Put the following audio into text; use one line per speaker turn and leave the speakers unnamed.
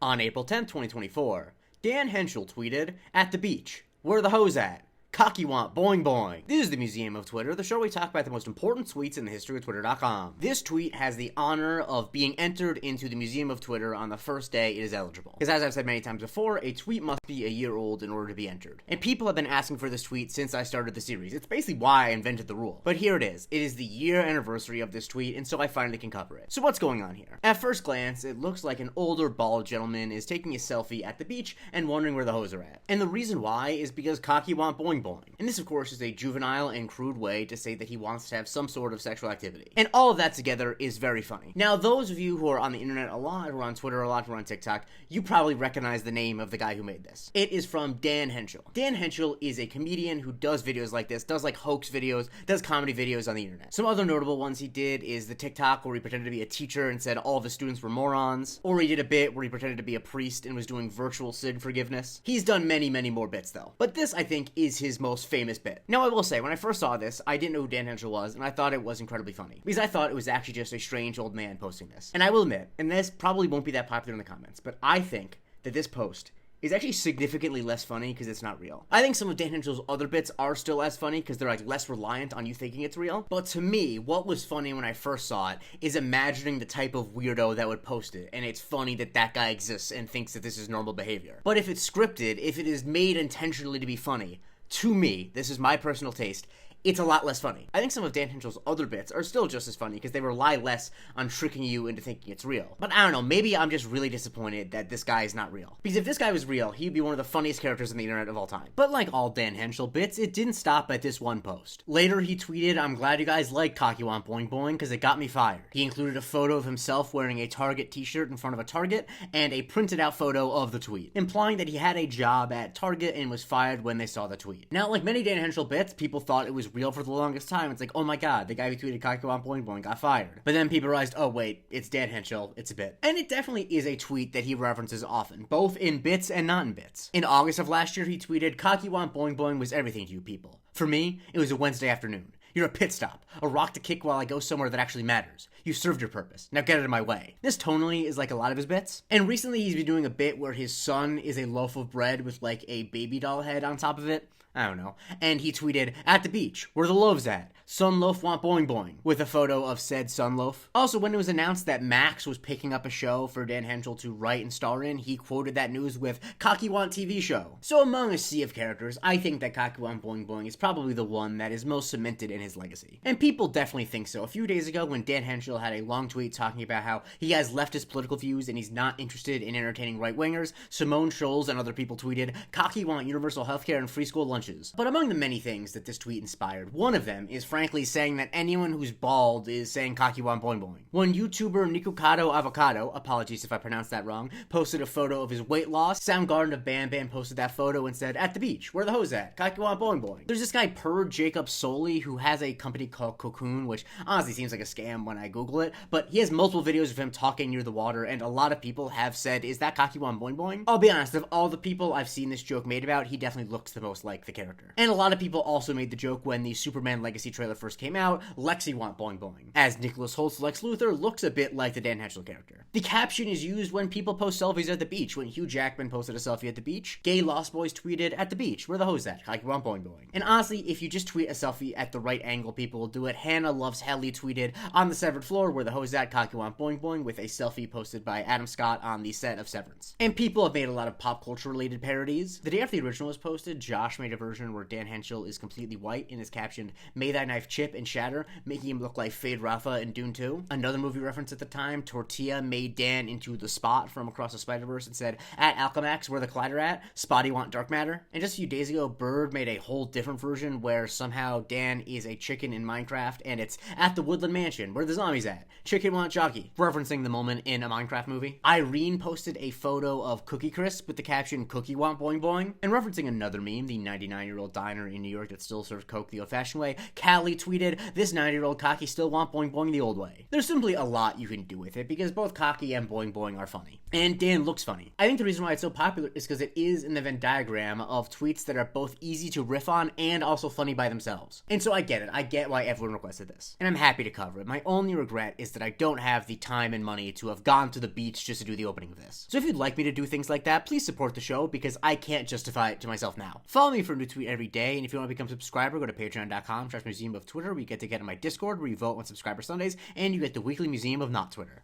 On April 10th, 2024, Dan Henchel tweeted, "At the beach. Where the hose at? Cocky want boing boing." This is the Museum of Twitter, the show where we talk about the most important tweets in the history of Twitter.com. This tweet has the honor of being entered into the Museum of Twitter on the first day it is eligible. Because as I've said many times before, a tweet must be a year old in order to be entered. And people have been asking for this tweet since I started the series. It's basically why I invented the rule. But here it is. It is the year anniversary of this tweet, and so I finally can cover it. So what's going on here? At first glance, it looks like an older bald gentleman is taking a selfie at the beach and wondering where the hoes are at. And the reason why is because cocky want boing boing. And this, of course, is a juvenile and crude way to say that he wants to have some sort of sexual activity. And all of that together is very funny. Now, those of you who are on the internet a lot, who are on Twitter a lot, who are on TikTok, you probably recognize the name of the guy who made this. It is from Dan Henchel. Dan Henchel is a comedian who does videos like this, does like hoax videos, does comedy videos on the internet. Some other notable ones he did is the TikTok where he pretended to be a teacher and said all of his students were morons. Or he did a bit where he pretended to be a priest and was doing virtual sin forgiveness. He's done many, many more bits though. But this, I think, is his most famous bit. Now, I will say, when I first saw this, I didn't know who Dan Henchel was, and I thought it was incredibly funny. Because I thought it was actually just a strange old man posting this. And I will admit, and this probably won't be that popular in the comments, but I think that this post is actually significantly less funny because it's not real. I think some of Dan Henchel's other bits are still as funny because they're like less reliant on you thinking it's real. But to me, what was funny when I first saw it is imagining the type of weirdo that would post it. And it's funny that that guy exists and thinks that this is normal behavior. But if it's scripted, if it is made intentionally to be funny, to me, this is my personal taste, it's a lot less funny. I think some of Dan Henchel's other bits are still just as funny because they rely less on tricking you into thinking it's real. But I don't know, maybe I'm just really disappointed that this guy is not real. Because if this guy was real, he'd be one of the funniest characters on the internet of all time. But like all Dan Henchel bits, it didn't stop at this one post. Later he tweeted, "I'm glad you guys like Cocky Want Boing Boing because it got me fired." He included a photo of himself wearing a Target t-shirt in front of a Target and a printed out photo of the tweet, implying that he had a job at Target and was fired when they saw the tweet. Now, like many Dan Henchel bits, people thought it was real for the longest time. It's like, oh my god, the guy who tweeted Cocky Want Boing Boing got fired. But then people realized, oh wait, it's Dan Henchel, it's a bit. And it definitely is a tweet that he references often, both in bits and not in bits. In August of last year, he tweeted, "Cocky Want Boing Boing was everything to you people. For me, it was a Wednesday afternoon. You're a pit stop, a rock to kick while I go somewhere that actually matters. You served your purpose. Now get out of my way." This tonally is like a lot of his bits. And recently he's been doing a bit where his son is a loaf of bread with like a baby doll head on top of it. I don't know. And he tweeted, "At the beach, where the loaves at? Sun loaf want boing boing," with a photo of said sun loaf. Also, when it was announced that Max was picking up a show for Dan Henchel to write and star in, he quoted that news with "Cocky Want TV show." So among a sea of characters, I think that Cocky Want Boing Boing is probably the one that is most cemented in his legacy. And people definitely think so. A few days ago, when Dan Henchel had a long tweet talking about how he has leftist political views and he's not interested in entertaining right-wingers, Simone Scholes and other people tweeted, "Cocky want universal healthcare and free school lunches." But among the many things that this tweet inspired, one of them is frankly saying that anyone who's bald is saying "Cocky Want Boing Boing." When YouTuber Nikocado Avocado, apologies if I pronounced that wrong, posted a photo of his weight loss, Soundgarden of Bam Bam posted that photo and said, "At the beach, where the hose at? Cocky Want Boing Boing." There's this guy Per Jacob Soley who has a company called Cocoon, which honestly seems like a scam when I Google it, but he has multiple videos of him talking near the water, and a lot of people have said, "Is that Cocky Want Boing Boing?" I'll be honest, of all the people I've seen this joke made about, he definitely looks the most like the character. And a lot of people also made the joke when the Superman Legacy trailer first came out, "Lexi Want Boing Boing," as Nicholas Holt's Lex Luthor looks a bit like the Dan Henchel character. The caption is used when people post selfies at the beach. When Hugh Jackman posted a selfie at the beach, Gay Lost Boys tweeted, "At the beach, where the hose at? Cocky Want Boing Boing." And honestly, if you just tweet a selfie at the right angle, people will do it. Hannah Loves Helly tweeted, "On the severed floor, where the hose at? Cocky Want Boing Boing," with a selfie posted by Adam Scott on the set of Severance. And people have made a lot of pop culture related parodies. The day after the original was posted, Josh made a version where Dan Henchel is completely white and is captioned, "May thy knife chip and shatter," making him look like Fade Rafa in Dune 2. Another movie reference at the time, Tortilla made Dan into the Spot from Across the Spider-Verse and said, "At Alchemax, where the Collider at? Spotty want dark matter." And just a few days ago, Bird made a whole different version where somehow Dan is a chicken in Minecraft and it's "At the Woodland Mansion, where the zombies at? Chicken want jockey," referencing the moment in a Minecraft movie. Irene posted a photo of Cookie Crisp with the caption, "Cookie want boing boing," and referencing another meme, the 99 49-year-old diner in New York that still serves Coke the old-fashioned way. Callie tweeted, this 90-year-old cocky still want boing boing the old way. There's simply a lot you can do with it because both cocky and boing boing are funny. And Dan looks funny. I think the reason why it's so popular is because it is in the Venn diagram of tweets that are both easy to riff on and also funny by themselves. And so I get it. I get why everyone requested this. And I'm happy to cover it. My only regret is that I don't have the time and money to have gone to the beach just to do the opening of this. So if you'd like me to do things like that, please support the show because I can't justify it to myself now. Follow me for a new tweet every day, and if you want to become a subscriber, go to patreon.com/Museum of Twitter, where you get to get in my Discord, where you vote on Subscriber Sundays, and you get the weekly Museum of Not Twitter.